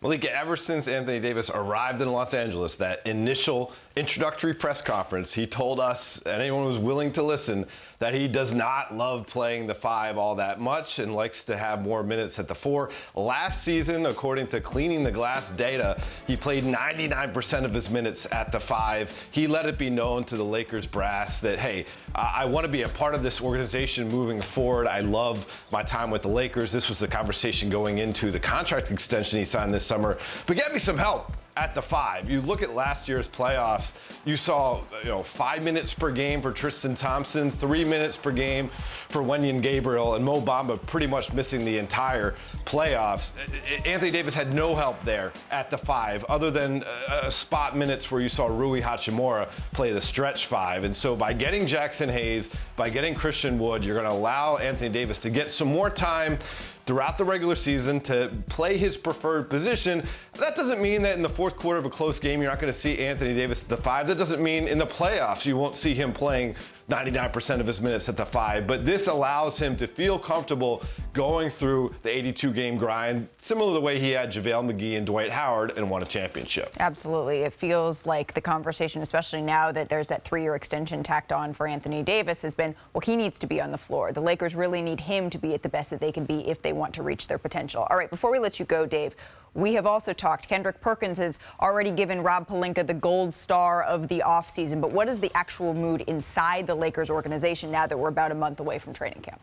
Malik, ever since Anthony Davis arrived in Los Angeles, that initial introductory press conference, he told us, and anyone who was willing to listen, that he does not love playing the 5 all that much and likes to have more minutes at the 4. Last season, according to Cleaning the Glass data, he played 99% of his minutes at the 5. He let it be known to the Lakers brass that, hey, I want to be a part of this organization moving forward. I love my time with the Lakers. This was the conversation going into the contract extension he signed this summer. But get me some help at the 5. You look at last year's playoffs, you saw 5 minutes per game for Tristan Thompson, 3 minutes per game for Wenyen Gabriel, and Mo Bamba pretty much missing the entire playoffs. Anthony Davis had no help there at the 5 other than spot minutes where you saw Rui Hachimura play the stretch 5. And so by getting Jackson Hayes, by getting Christian Wood, you're going to allow Anthony Davis to get some more time throughout the regular season to play his preferred position. That doesn't mean that in the fourth quarter of a close game, you're not going to see Anthony Davis at the 5. That doesn't mean in the playoffs you won't see him playing 99% of his minutes at the 5. But this allows him to feel comfortable going through the 82-game grind, similar to the way he had JaVale McGee and Dwight Howard and won a championship. Absolutely. It feels like the conversation, especially now that there's that 3-year extension tacked on for Anthony Davis, has been, well, he needs to be on the floor. The Lakers really need him to be at the best that they can be if they want to reach their potential. All right, before we let you go, Dave, we have also talked. Kendrick Perkins has already given Rob Pelinka the gold star of the offseason. But what is the actual mood inside the Lakers organization now that we're about a month away from training camp?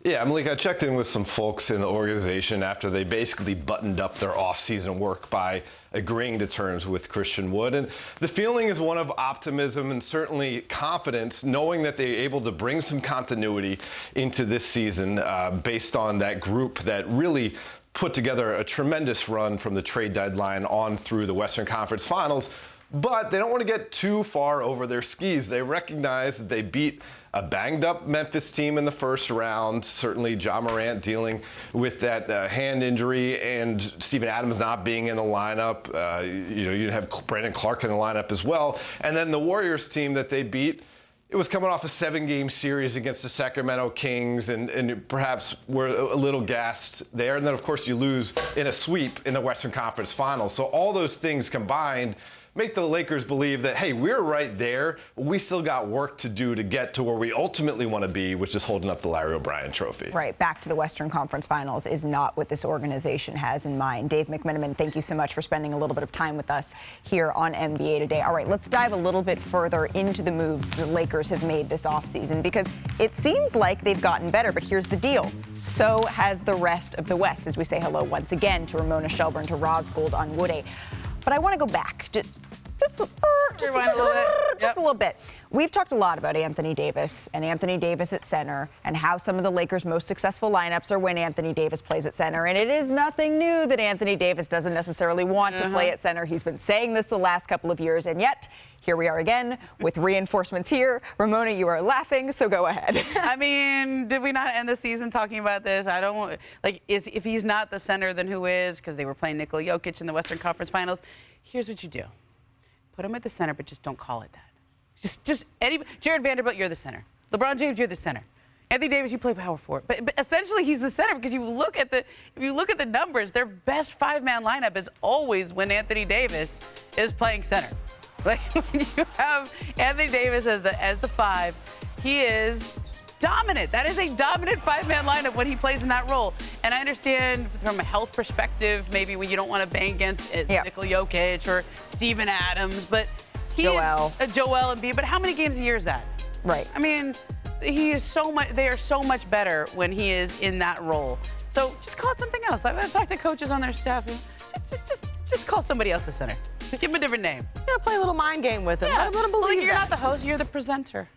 Yeah, Malik, I checked in with some folks in the organization after they basically buttoned up their off-season work by agreeing to terms with Christian Wood. And the feeling is one of optimism and certainly confidence, knowing that they're able to bring some continuity into this season based on that group that really put together a tremendous run from the trade deadline on through the Western Conference Finals. But they don't want to get too far over their skis. They recognize that they beat a banged-up Memphis team in the first round. Certainly, Ja Morant dealing with that hand injury, and Steven Adams not being in the lineup. You have Brandon Clark in the lineup as well. And then the Warriors team that they beat, it was coming off a 7-game series against the Sacramento Kings, and perhaps were a little gassed there. And then, of course, you lose in a sweep in the Western Conference Finals. So all those things combined make the Lakers believe that, hey, we're right there, but we still got work to do to get to where we ultimately want to be, which is holding up the Larry O'Brien trophy. Right, back to the Western Conference Finals is not what this organization has in mind. Dave McMenamin, thank you so much for spending a little bit of time with us here on NBA Today. All right, let's dive a little bit further into the moves the Lakers have made this offseason, because it seems like they've gotten better, but here's the deal. So has the rest of the West, as we say hello once again to Ramona Shelburne, to Roz Gold on Woody. But I want to go back just a little bit. We've talked a lot about Anthony Davis and Anthony Davis at center and how some of the Lakers' most successful lineups are when Anthony Davis plays at center. And it is nothing new that Anthony Davis doesn't necessarily want to play at center. He's been saying this the last couple of years, and yet here we are again with reinforcements here. Ramona, you are laughing, so go ahead. I mean, did we not end the season talking about this? I don't if he's not the center, then who is? Because they were playing Nikola Jokic in the Western Conference Finals. Here's what you do. Put him at the center, but just don't call it that. Just Jared Vanderbilt, you're the center. LeBron James, you're the center. Anthony Davis, you play power forward. But essentially, he's the center because if you look at the numbers, their best 5-man lineup is always when Anthony Davis is playing center. Like when you have Anthony Davis as the 5, he is dominant. That is a dominant 5-man lineup when he plays in that role. And I understand from a health perspective, maybe when you don't want to bang against Nikola Jokic or Steven Adams, but he is a Joel Embiid. But how many games a year is that? Right. I mean, they are so much better when he is in that role. So just call it something else. I've talked to coaches on their staff. Just call somebody else the center. Give him a different name. Yeah, play a little mind game with him. Yeah. Let him believe you're not the host, you're the presenter.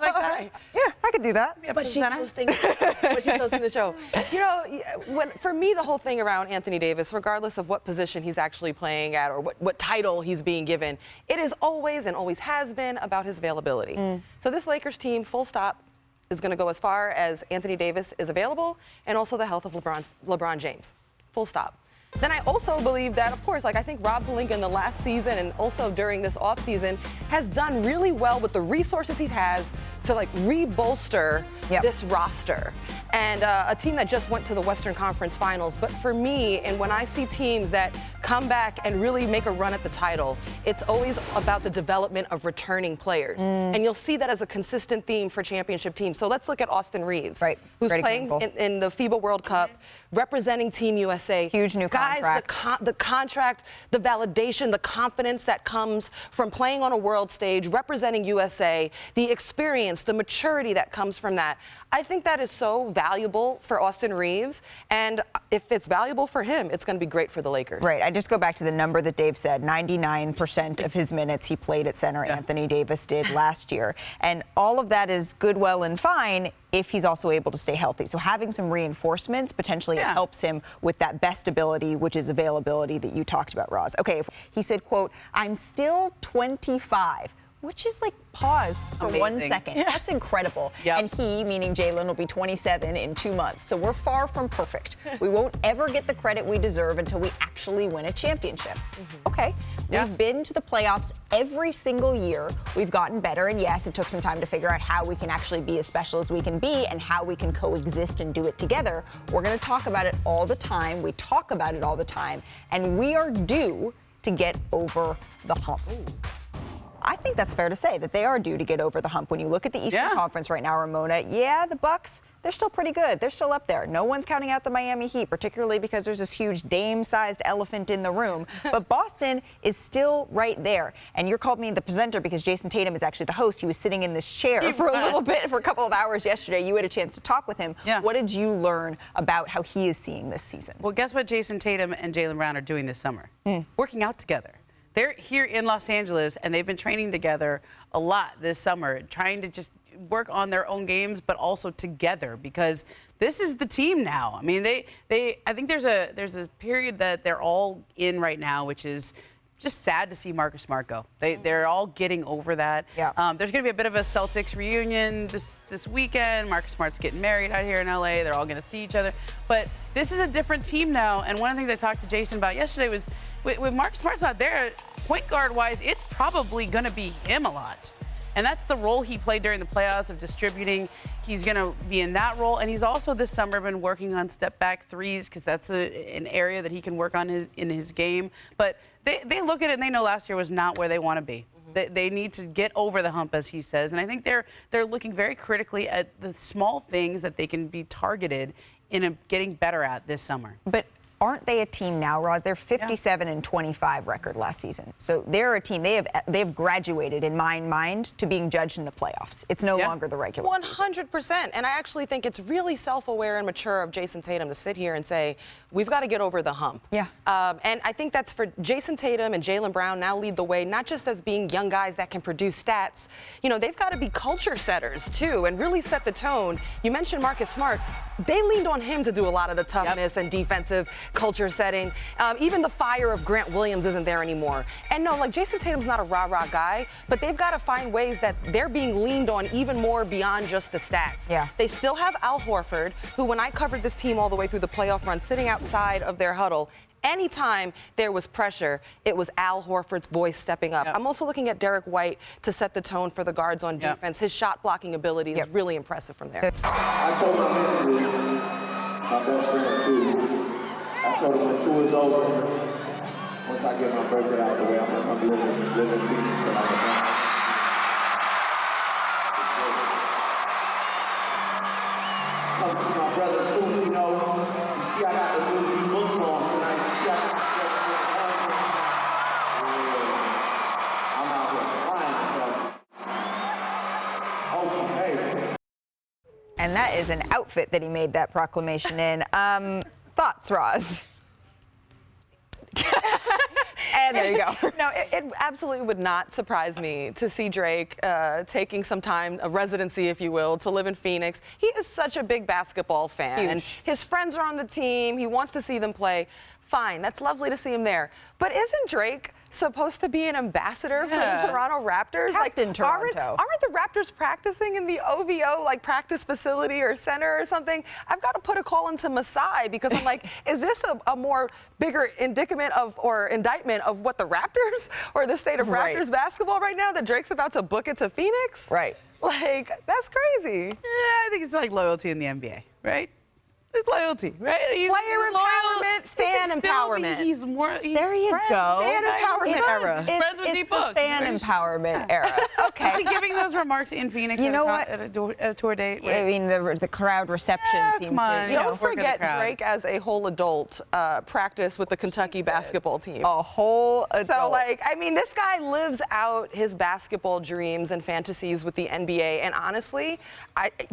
Like that. Yeah, I could do that. Yeah, but she's hosting the show. You know, for me, the whole thing around Anthony Davis, regardless of what position he's actually playing at or what title he's being given, it is always and always has been about his availability. So this Lakers team, full stop, is going to go as far as Anthony Davis is available and also the health of LeBron James. Full stop. Then I also believe that, of course, I think Rob Pelinka in the last season and also during this offseason has done really well with the resources he has like re-bolster this roster. And a team that just went to the Western Conference Finals. But for me, and when I see teams that come back and really make a run at the title, it's always about the development of returning players. And you'll see that as a consistent theme for championship teams. So let's look at Austin Reeves, who's playing in the FIBA World Cup, representing Team USA. Huge new contract. Guys, the contract, the validation, the confidence that comes from playing on a world stage, representing USA, the experience, the maturity that comes from that. I think that is so valuable for Austin Reeves, and if it's valuable for him, it's going to be great for the Lakers. Right. I just go back to the number that Dave said. 99% of his minutes he played at center. Anthony Davis did last year. And all of that is good, well, and fine if he's also able to stay healthy. So having some reinforcements potentially helps him with that best ability, which is availability that you talked about, Roz. Okay. He said, quote, "I'm still 25. Which is like, pause for 1 second. That's incredible. And he, meaning Jaylen, will be 27 in 2 months. So we're far from perfect. We won't ever get the credit we deserve until we actually win a championship. Okay. We've been to the playoffs every single year. We've gotten better. And yes, it took some time to figure out how we can actually be as special as we can be and how we can coexist and do it together. We're going to talk about it all the time. We talk about it all the time. And we are due to get over the hump." I think that's fair to say that they are due to get over the hump. When you look at the Eastern Conference right now, Ramona, the Bucks, they're still pretty good. They're still up there. No one's counting out the Miami Heat, particularly because there's this huge Dame-sized elephant in the room. But Boston is still right there. And you're called me the presenter because Jayson Tatum is actually the host. He was sitting in this chair for a little bit, for a couple of hours yesterday. You had a chance to talk with him. What did you learn about how he is seeing this season? Well, guess what Jayson Tatum and Jaylen Brown are doing this summer? Working out together. They're here in Los Angeles, and they've been training together a lot this summer, trying to just work on their own games, but also together, because this is the team now. I mean, I think there's a period that they're all in right now, which is just sad to see Marcus Smart go. They're all getting over that. There's going to be a bit of a Celtics reunion this weekend. Marcus Smart's getting married out here in LA. They're all going to see each other. But this is a different team now. And one of the things I talked to Jayson about yesterday was with Marcus Smart's not there, point guard wise, it's probably going to be him a lot. And that's the role he played during the playoffs of distributing. He's going to be in that role. And he's also this summer been working on step-back threes because that's an area that he can work on in his game. But they look at it and they know last year was not where they want to be. They need to get over the hump, as he says. And I think they're looking very critically at the small things that they can be targeted in getting better at this summer. But aren't they a team now, Roz? They're 57-25 record last season. So they're a team. They have graduated, in my mind, to being judged in the playoffs. It's no longer the regular 100%. And I actually think it's really self-aware and mature of Jayson Tatum to sit here and say, we've got to get over the hump. And I think that's for Jayson Tatum and Jaylen Brown now lead the way, not just as being young guys that can produce stats. You know, they've got to be culture setters, too, and really set the tone. You mentioned Marcus Smart. They leaned on him to do a lot of the toughness and defensive culture setting. Even the fire of Grant Williams isn't there anymore. And no, like Jayson Tatum's not a rah-rah guy, but they've got to find ways that they're being leaned on even more beyond just the stats. They still have Al Horford, who when I covered this team all the way through the playoff run, sitting outside of their huddle, anytime there was pressure, it was Al Horford's voice stepping up. I'm also looking at Derek White to set the tone for the guards on defense. His shot blocking ability is really impressive from there. I told my manager, my best friend too, I told him when tour is over, once I get my birthday out of the way, I'm gonna come live in Phoenix for like a month. Come to my brother's school, you know. You see, I got the new deep books on tonight. You see, I got I'm out here crying because hey. And that is an outfit that he made that proclamation in. Thoughts, Roz? And there you go. No, it absolutely would not surprise me to see Drake taking some time, a residency, if you will, to live in Phoenix. He is such a big basketball fan. And his friends are on the team. He wants to see them play. Fine, that's lovely to see him there. But isn't Drake supposed to be an ambassador for the Toronto Raptors? Captain Toronto. Aren't the Raptors practicing in the OVO, like practice facility or center or something? I've got to put a call into Masai because I'm like, is this a more bigger indictment of or indictment of what the Raptors or the state of Raptors basketball right now that Drake's about to book it to Phoenix? Like, that's crazy. Yeah, I think it's like loyalty in the NBA, right? It's loyalty, right? He's Player loyal. empowerment, fan He can still be- empowerment. He's more. He's There you friends. go. Fan empowerment era. Friends with It's deep the books. fan empowerment era. Is Okay. he giving those remarks in Phoenix You at, know a, what? at a tour date? I mean, the crowd reception Yeah, seemed come on, to, you know, Don't work in the forget crowd. Drake as a whole adult practice with the Kentucky basketball team. a whole adult. So, like, I mean, this guy lives out his basketball dreams and fantasies with the NBA. And honestly,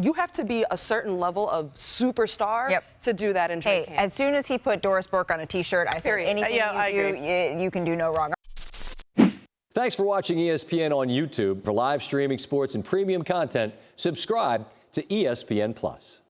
you have to be a certain level of superstar to do that in Drake. Hey, as soon as he put Doris Burke on a T-shirt, I said, Period. anything Yeah, you do, you can do no wrong. Thanks for watching ESPN on YouTube. For live streaming sports and premium content, subscribe to ESPN+.